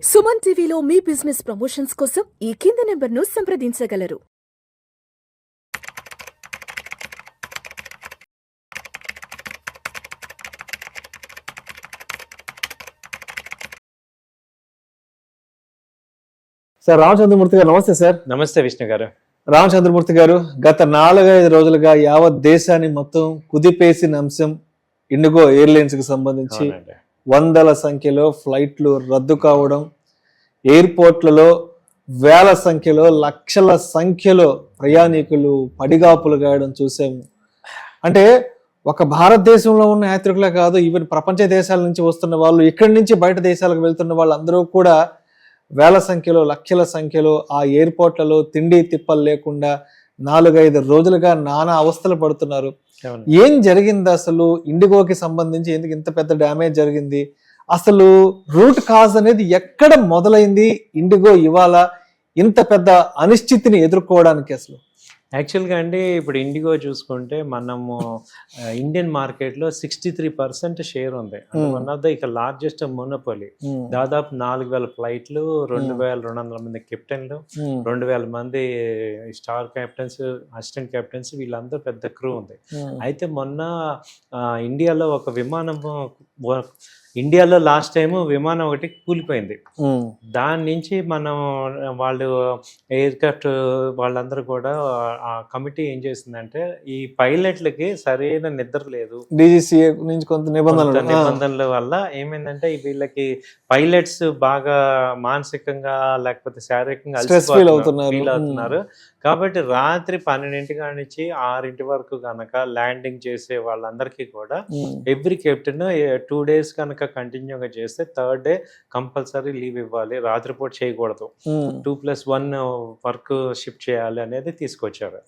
సుమన్ టీవీలో మీ business promotions కోసం ఈ కింది నెంబర్ను సంప్రదించగలరు. సార్ రామచంద్రమూర్తి గారు నమస్తే సార్. నమస్తే విష్ణు గారు. రామచంద్రమూర్తి గారు, గత 4-5 రోజులుగా యావత్ దేశాన్ని మొత్తం కుదిపేసిన అంశం ఇండిగో ఎయిర్లైన్స్ కి సంబంధించి వందల సంఖ్యలో ఫ్లైట్లు రద్దు కావడం, ఎయిర్పోర్ట్లలో వేల సంఖ్యలో లక్షల సంఖ్యలో ప్రయాణికులు పడిగాపులు గాయడం చూసాము. అంటే ఒక భారతదేశంలో ఉన్న యాత్రికులే కాదు, ఈవెన్ ప్రపంచ దేశాల నుంచి వస్తున్న వాళ్ళు, ఇక్కడి నుంచి బయట దేశాలకు వెళ్తున్న వాళ్ళందరూ కూడా వేల సంఖ్యలో లక్షల సంఖ్యలో ఆ ఎయిర్పోర్ట్లలో తిండి తిప్పలు లేకుండా 4-5 రోజులుగా నానా అవస్థలు పడుతున్నారు. ఏం జరిగింది అసలు? ఇండిగోకి సంబంధించి ఎందుకు ఇంత పెద్ద డ్యామేజ్ జరిగింది? అసలు రూట్ కాజ్ అనేది ఎక్కడ మొదలైంది? ఇండిగో ఇవాళ ఇంత పెద్ద అనిశ్చితిని ఎదుర్కోవడానికి అసలు యాక్చువల్గా అండి, ఇప్పుడు ఇండిగో చూసుకుంటే మనము ఇండియన్ మార్కెట్లో 63% షేర్ ఉంది. వన్ ఆఫ్ ద ఇక లార్జెస్ట్ మోనోపోలీ. దాదాపు 4,000 ఫ్లైట్లు, 2,200 మంది కెప్టెన్లు, 2,000 మంది స్టార్ కెప్టెన్స్, అసిస్టెంట్ కెప్టెన్స్, వీళ్ళందరూ పెద్ద క్రూ ఉంది. అయితే మొన్న ఇండియాలో ఒక విమానం, ఇండియాలో లాస్ట్ టైం విమానం ఒకటి కూలిపోయింది. దాని నుంచి మనం వాళ్ళు ఎయిర్క్రాఫ్ట్ వాళ్ళందరూ కూడా ఆ కమిటీ ఏం చేసిందంటే, ఈ పైలట్లకి సరైన నిద్ర లేదు, DGCA నుంచి కొంత నిబంధనల వల్ల ఏమైందంటే వీళ్ళకి పైలట్స్ బాగా మానసికంగా లేకపోతే శారీరకంగా ఫీల్ అవుతున్నారు. కాబట్టి రాత్రి 12 నుంచి 6 వరకు కనుక ల్యాండింగ్ చేసే వాళ్ళందరికీ కూడా ఎవ్రీ కెప్టెన్ 2 days కనుక కంటిన్యూగా చేస్తే 3rd day కంపల్సరీ లీవ్ ఇవ్వాలి, రాత్రిపూట చేయకూడదు, 2+1 వర్క్ షిఫ్ట్ చేయాలి అనేది తీసుకొచ్చారు.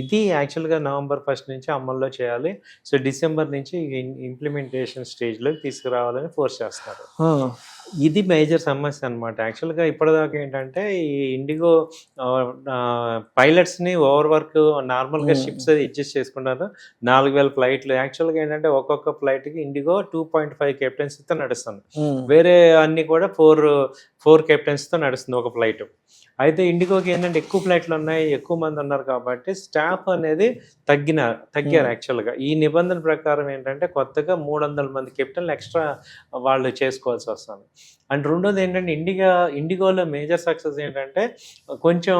ఇది యాక్చువల్గా November 1st నుంచి అమల్లో చేయాలి. సో December నుంచి ఇంప్లిమెంటేషన్ స్టేజ్లోకి తీసుకురావాలని ఫోర్స్ చేస్తున్నారు. ఇది మేజర్ సమస్య అనమాట. యాక్చువల్గా ఇప్పటిదాకా ఏంటంటే ఈ ఇండిగో పైలట్స్ని ఓవర్ వర్క్ నార్మల్గా షిప్స్ అడ్జస్ట్ చేసుకున్నారు. 4,000 ఫ్లైట్లు. యాక్చువల్గా ఏంటంటే ఒక్కొక్క ఫ్లైట్కి ఇండిగో 2.5 కెప్టెన్స్తో నడుస్తుంది. వేరే అన్ని కూడా 4 కెప్టెన్స్తో నడుస్తుంది ఒక ఫ్లైట్. అయితే ఇండిగోకి ఏంటంటే ఎక్కువ ఫ్లైట్లు ఉన్నాయి, ఎక్కువ మంది ఉన్నారు కాబట్టి స్టాఫ్ అనేది తగ్గారు. యాక్చువల్గా ఈ నిబంధన ప్రకారం ఏంటంటే కొత్తగా 300 మంది కెప్టెన్లు ఎక్స్ట్రా వాళ్ళు చేసుకోవాల్సి వస్తుంది. అండ్ రెండోది ఏంటంటే ఇండిగోలో మేజర్ సక్సెస్ ఏంటంటే కొంచెం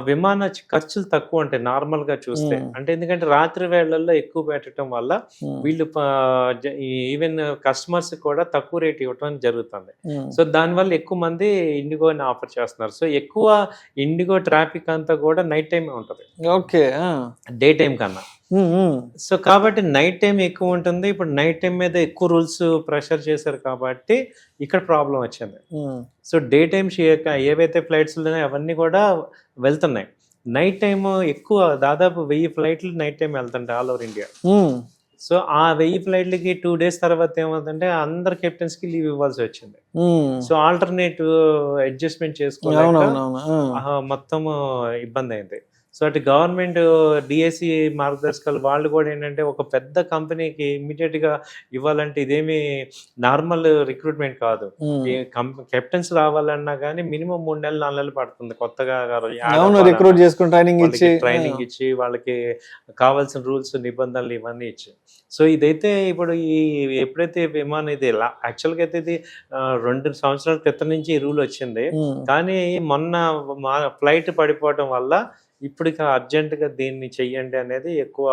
విమాన ఖర్చులు తక్కువ ఉంటాయి నార్మల్గా చూస్తే. అంటే ఎందుకంటే రాత్రి వేళల్లో ఎక్కువ పెట్టడం వల్ల వీళ్ళు ఈవెన్ కస్టమర్స్ కూడా తక్కువ రేట్ ఇవ్వటం జరుగుతుంది. సో దానివల్ల ఎక్కువ మంది ఇండిగోని ఆఫర్ చేస్తున్నారు. సో ఎక్కువ ఇండిగో ట్రాఫిక్ అంతా కూడా నైట్ టైం ఉంటుంది, డే టైం కన్నా. సో కాబట్టి నైట్ టైం ఎక్కువ ఉంటుంది. ఇప్పుడు నైట్ టైం మీద ఎక్కువ రూల్స్ ప్రెషర్ చేశారు కాబట్టి ఇక్కడ ప్రాబ్లం వచ్చింది. సో డే టైం ఏవైతే ఫ్లైట్స్ ఉన్నాయో అవన్నీ కూడా వెళ్తున్నాయి. నైట్ టైం ఎక్కువ, దాదాపు 1000 ఫ్లైట్లు నైట్ టైం వెళ్తుంటాయి ఆల్ ఓవర్ ఇండియా. సో ఆ 1000 ఫ్లైట్లకి 2 days తర్వాత ఏమవుతుందంటే అందరు కెప్టెన్స్ కి లీవ్ ఇవ్వాల్సి వచ్చింది. సో ఆల్టర్నేటివ్ అడ్జస్ట్మెంట్ చేసుకోవాలి, మొత్తం ఇబ్బంది అయింది. సో అటు గవర్నమెంట్ DSC మార్గదర్శకాలు వాళ్ళు కూడా ఏంటంటే ఒక పెద్ద కంపెనీకి ఇమ్మీడియట్గా ఇవ్వాలంటే ఇదేమి నార్మల్ రిక్రూట్మెంట్ కాదు. కెప్టెన్స్ రావాలన్నా కానీ మినిమం 3 నెలలు 4 నెలలు పడుతుంది. కొత్తగా రిక్రూట్ చేసుకుని ట్రైనింగ్ ఇచ్చి వాళ్ళకి కావాల్సిన రూల్స్ నిబంధనలు ఇవన్నీ ఇచ్చి. సో ఇదైతే ఇప్పుడు ఎప్పుడైతే విమానం ఇది యాక్చువల్గా అయితే ఇది 2 సంవత్సరాల క్రితం నుంచి ఈ రూల్ వచ్చింది. కానీ మొన్న ఫ్లైట్ పడిపోవడం వల్ల ఇప్పుడు ఇక అర్జెంటుగా దీన్ని చెయ్యండి అనేది ఎక్కువ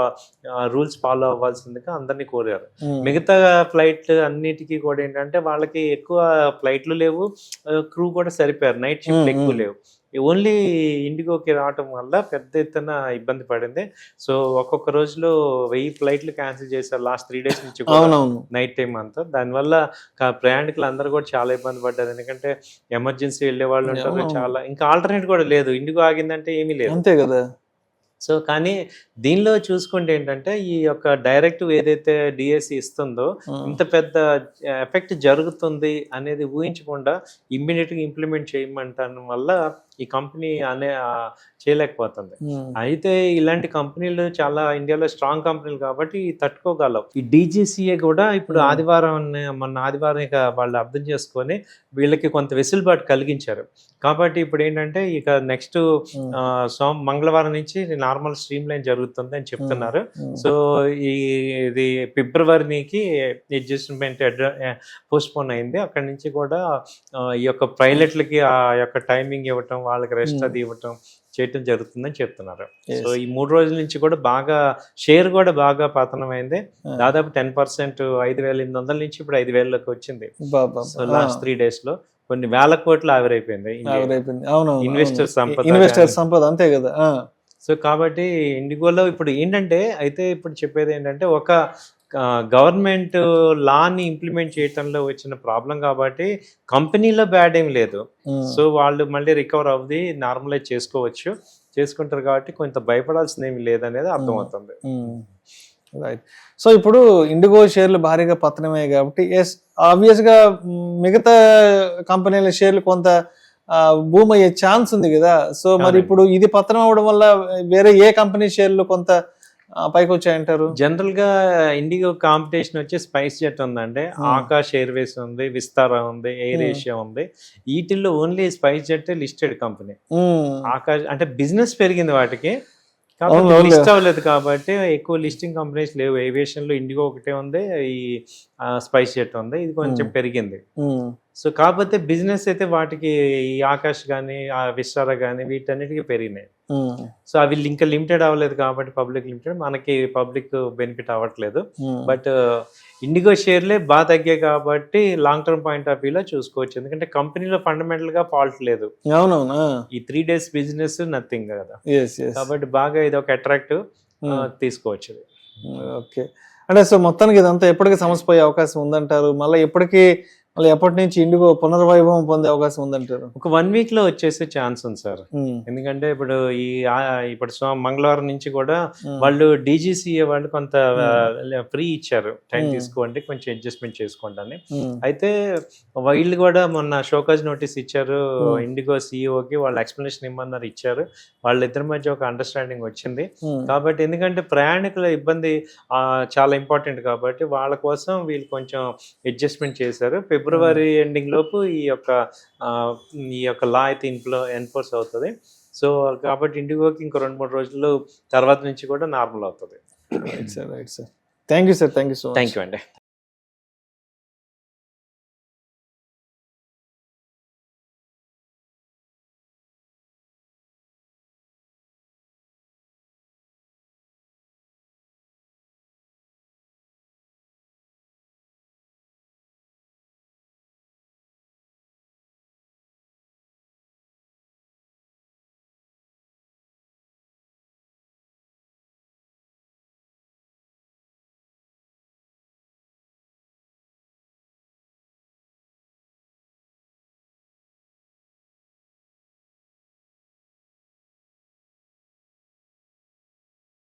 రూల్స్ ఫాలో అవ్వాల్సిందిగా అందరినీ కోరారు. మిగతా ఫ్లైట్లు అన్నిటికీ కూడా ఏంటంటే వాళ్ళకి ఎక్కువ ఫ్లైట్లు లేవు, క్రూ కూడా సరిపోయారు, నైట్ షిఫ్ట్లు ఎక్కువ లేవు. ఓన్లీ ఇండిగోకి రావటం వల్ల పెద్ద ఎత్తున ఇబ్బంది పడింది. సో ఒక్కొక్క రోజులో 1000 ఫ్లైట్లు క్యాన్సిల్ చేశారు లాస్ట్ 3 days నుంచి నైట్ టైం అంతా. దానివల్ల ప్రయాణికులు అందరూ కూడా చాలా ఇబ్బంది పడ్డారు. ఎందుకంటే ఎమర్జెన్సీ వెళ్ళే వాళ్ళు ఉంటారు చాలా, ఇంకా ఆల్టర్నేట్ కూడా లేదు. ఇండిగో ఆగిందంటే ఏమీ లేదు, అంతే కదా. సో కానీ దీనిలో చూసుకుంటే ఏంటంటే ఈ యొక్క డైరెక్టివ్ ఏదైతే DSC ఇస్తుందో ఇంత పెద్ద ఎఫెక్ట్ జరుగుతుంది అనేది ఊహించకుండా ఇమ్మీడియట్గా ఇంప్లిమెంట్ చేయమంటాం వల్ల ఈ కంపెనీ చేయలేకపోతుంది. అయితే ఇలాంటి కంపెనీలు చాలా ఇండియాలో స్ట్రాంగ్ కంపెనీలు కాబట్టి తట్టుకోగలవు. ఈ DGCA కూడా ఇప్పుడు మొన్న ఆదివారం ఇక వాళ్ళు అర్థం చేసుకొని వీళ్ళకి కొంత వెసులుబాటు కలిగించారు. కాబట్టి ఇప్పుడు ఏంటంటే ఇక నెక్స్ట్ మంగళవారం నుంచి నార్మల్ స్ట్రీమ్ లైన్ జరుగుతుంది అని చెప్తున్నారు. సో ఇది ఫిబ్రవరికి అడ్జస్ట్మెంట్ పోస్ట్పోన్ అయింది. అక్కడి నుంచి కూడా ఈ యొక్క పైలట్లకి ఆ యొక్క టైమింగ్ ఇవ్వటం, వాళ్ళకి రెస్ట్ అది ఇవ్వటం చేయటం జరుగుతుందని చెప్తున్నారు. సో ఈ 3 రోజుల నుంచి కూడా బాగా షేర్ కూడా బాగా పతనమైంది. దాదాపు 10%, 5,800 నుంచి ఇప్పుడు 5,000లోకి వచ్చింది. సో లాస్ట్ 3 days లో కొన్ని వేల కోట్లు ఆవిరైపోయింది. ఇన్వెస్టర్ సంపద అంతే కదా. సో కాబట్టి ఇండిగోలో ఇప్పుడు ఏంటంటే ఇప్పుడు చెప్పేది ఏంటంటే ఒక గవర్నమెంట్ లాని ఇంప్లిమెంట్ చేయటంలో వచ్చిన ప్రాబ్లం కాబట్టి కంపెనీలో బ్యాడ్ ఏం లేదు. సో వాళ్ళు మళ్ళీ రికవర్ అవుది నార్మలైజ్ చేసుకుంటారు కాబట్టి కొంత భయపడాల్సింది ఏమి లేదనేది అర్థమవుతుంది. రైట్. సో ఇప్పుడు ఇండిగో షేర్లు భారీగా పతనమయ్యాయి కాబట్టి ఆబ్వియస్ గా మిగతా కంపెనీల షేర్లు కొంత బూమ్ అయ్యే ఛాన్స్ ఉంది కదా. సో మరి ఇప్పుడు ఇది పతనం అవడం వల్ల వేరే ఏ కంపెనీ షేర్లు కొంత పైకి వచ్చాయంటారు? జనరల్ గా ఇండిగో కాంపిటీషన్ వచ్చి స్పైస్ జెట్ ఉందండి, ఆకాష్ ఎయిర్వేస్ ఉంది, విస్తారా ఉంది, ఎయిర్ ఏషియా ఉంది. వీటిల్లో only spice jet listed company. Akash అంటే బిజినెస్ పెరిగింది వాటికి, కాబట్టి లిస్ట్ అవ్వలేదు కాబట్టి ఎక్కువ లిస్టింగ్ కంపెనీస్ లేవు. ఏవియేషన్ లో ఇండిగో ఒకటే ఉంది, ఈ స్పైస్ జెట్ ఉంది, ఇది కొంచెం పెరిగింది. సో కాకపోతే బిజినెస్ అయితే వాటికి ఈ ఆకాష్ కానీ విస్తారా కానీ వీటన్నిటికీ పెరిగినాయి. సో అవి ఇంకా లిమిటెడ్ అవ్వలేదు కాబట్టి పబ్లిక్ లిమిటెడ్, మనకి పబ్లిక్ బెనిఫిట్ అవ్వట్లేదు. బట్ ఇండిగో షేర్లే బాగా తగ్గాయి కాబట్టి లాంగ్ టర్మ్ పాయింట్ ఆఫ్ వ్యూలో చూసుకోవచ్చు. ఎందుకంటే కంపెనీలో ఫండమెంటల్ గా ఫాల్ట్ లేదు. ఈ 3 days బిజినెస్ నథింగ్ కదా, కాబట్టి బాగా ఇది ఒక అట్రాక్టివ్ తీసుకోవచ్చు. ఓకే. అంటే సో మొత్తానికి ఇదంతా ఎప్పటికీ సమస్య పోయే అవకాశం ఉందంటారు? మళ్ళీ ఎప్పటి నుంచి ఇండిగో పునర్వైభవం పొందే అవకాశం ఉందంటారు? ఒక 1 week లో వచ్చేసే ఛాన్స్ ఉంది సార్. ఎందుకంటే ఇప్పుడు మంగళవారం నుంచి కూడా వాళ్ళు DGCA వాళ్ళు కొంత ఫ్రీ ఇచ్చారు, టైం తీసుకోండి కొంచెం అడ్జస్ట్మెంట్ చేసుకోండి అని. అయితే వీళ్ళు కూడా మొన్న షోకాజ్ నోటీస్ ఇచ్చారు ఇండిగో సిఇఓకి, వాళ్ళు ఎక్స్ప్లెనేషన్ ఇమ్మన్నారు, ఇచ్చారు. వాళ్ళిద్దరి మధ్య ఒక అండర్స్టాండింగ్ వచ్చింది. కాబట్టి ఎందుకంటే ప్రయాణికుల ఇబ్బంది చాలా ఇంపార్టెంట్ కాబట్టి వాళ్ళ కోసం వీళ్ళు కొంచెం అడ్జస్ట్మెంట్ చేశారు. ఫిబ్రవరి ఎండింగ్ లోపు ఈ యొక్క లా అయితే ఎన్ఫోర్స్ అవుతుంది. సో కాబట్టి ఇండిగోకి ఇంకో 2-3 రోజులు తర్వాత నుంచి కూడా నార్మల్ అవుతుంది. Right sir. Thank you sir. Thank you so much. Thank you అండి.